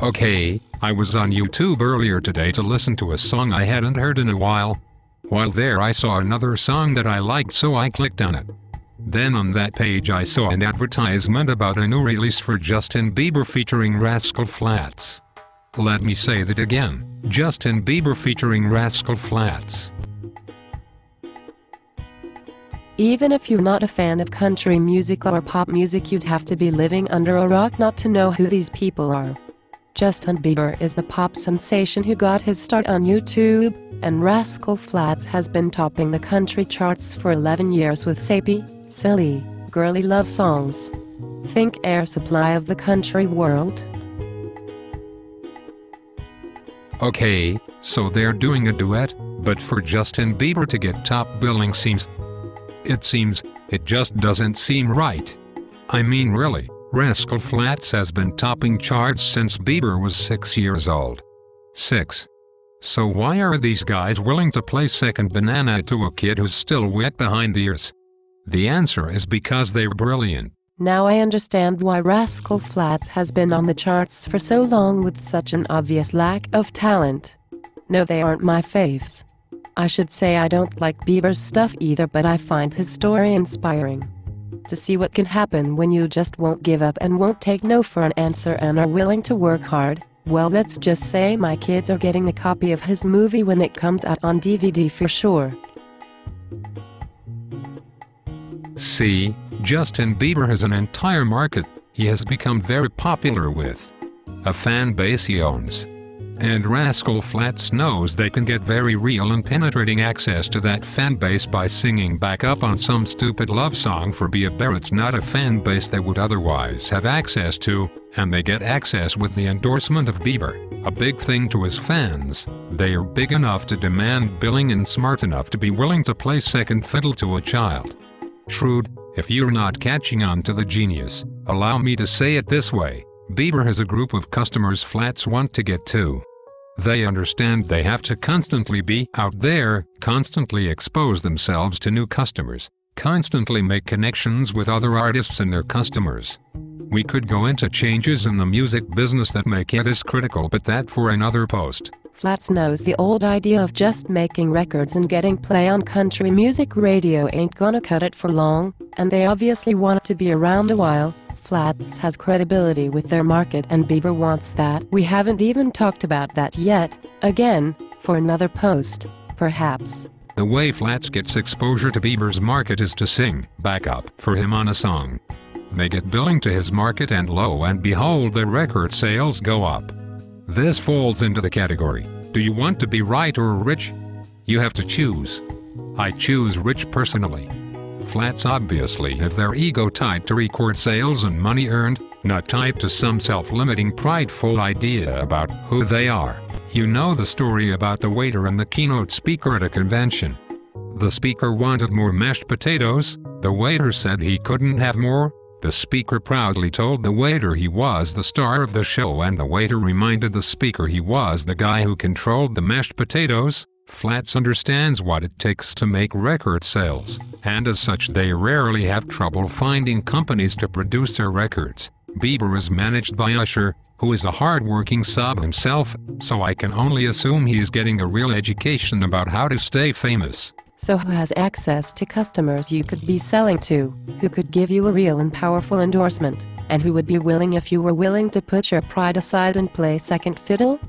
Okay, I was on YouTube earlier today to listen to a song I hadn't heard in a while. While there I saw another song that I liked, so I clicked on it. Then on that page I saw an advertisement about a new release for Justin Bieber featuring Rascal Flatts. Let me say that again, Justin Bieber featuring Rascal Flatts. Even if you're not a fan of country music or pop music, you'd have to be living under a rock not to know who these people are. Justin Bieber is the pop sensation who got his start on YouTube, and Rascal Flatts has been topping the country charts for 11 years with sappy, silly, girly love songs. Think Air Supply of the country world. Okay, so they're doing a duet, but for Justin Bieber to get top billing it just doesn't seem right. I mean really, Rascal Flatts has been topping charts since Bieber was 6 years old. 6. So why are these guys willing to play second banana to a kid who's still wet behind the ears? The answer is because they're brilliant. Now I understand why Rascal Flatts has been on the charts for so long with such an obvious lack of talent. No, they aren't my faves. I should say I don't like Bieber's stuff either, but I find his story inspiring. To see what can happen when you just won't give up and won't take no for an answer and are willing to work hard. Well, let's just say my kids are getting a copy of his movie when it comes out on DVD for sure. See, Justin Bieber has an entire market he has become very popular with. A fan base he owns. And Rascal Flatts knows they can get very real and penetrating access to that fan base by singing back up on some stupid love song for Bieber. It's not a fan base they would otherwise have access to, and they get access with the endorsement of Bieber, a big thing to his fans. They are big enough to demand billing and smart enough to be willing to play second fiddle to a child. Shrewd, if you're not catching on to the genius, allow me to say it this way. Bieber has a group of customers Flatts want to get to. They understand they have to constantly be out there, constantly expose themselves to new customers, constantly make connections with other artists and their customers. We could go into changes in the music business that make this critical, but that for another post. Flatts knows the old idea of just making records and getting play on country music radio ain't gonna cut it for long, and they obviously want to be around a while. Flatts has credibility with their market and Bieber wants that. We haven't even talked about that yet. Again, for another post, perhaps. The way Flatts gets exposure to Bieber's market is to sing back up for him on a song. They get billing to his market and lo and behold their record sales go up. This falls into the category, do you want to be right or rich? You have to choose. I choose rich personally. Flatts obviously have their ego tied to record sales and money earned, not tied to some self-limiting prideful idea about who they are. You know the story about the waiter and the keynote speaker at a convention. The speaker wanted more mashed potatoes, the waiter said he couldn't have more. The speaker proudly told the waiter he was the star of the show, and the waiter reminded the speaker he was the guy who controlled the mashed potatoes. Flatts understands what it takes to make record sales, and as such they rarely have trouble finding companies to produce their records. Bieber is managed by Usher, who is a hard-working sob himself, so I can only assume he's getting a real education about how to stay famous. So who has access to customers you could be selling to, who could give you a real and powerful endorsement, and who would be willing if you were willing to put your pride aside and play second fiddle?